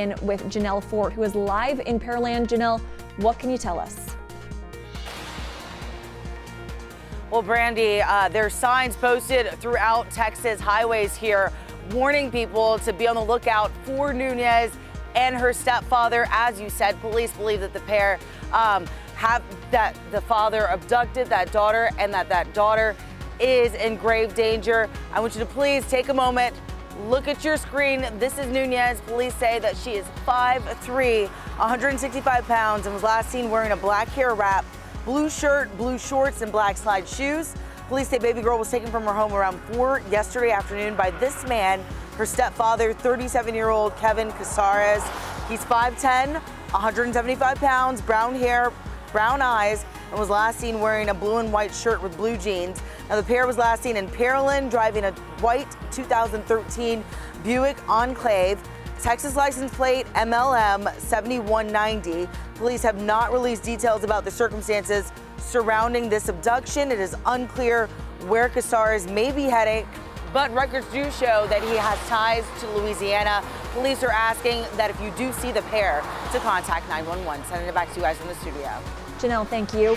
In with Janelle Fort, who is live in Pearland. Janelle, what can you tell us? Well, Brandy, there's signs posted throughout Texas highways here warning people to be on the lookout for Nunez and her stepfather. As you said, police believe that the pair that the father abducted that daughter and that daughter is in grave danger. I want you to please take a moment, look at your screen. This is Nunez. Police say that she is 5'3", 165 pounds, and was last seen wearing a black hair wrap, blue shirt, blue shorts, and black slide shoes. Police say baby girl was taken from her home around 4 yesterday afternoon by this man, her stepfather, 37-year-old Kevin Casares. He's 5'10", 175 pounds, brown hair, brown eyes, and was last seen wearing a blue and white shirt with blue jeans. Now, the pair was last seen in Pearland driving a white 2013 Buick Enclave, Texas license plate MLM 7190. Police have not released details about the circumstances surrounding this abduction. It is unclear where Casares may be heading, but records do show that he has ties to Louisiana. Police are asking that if you do see the pair to contact 911. Sending it back to you guys in the studio. Janelle, thank you.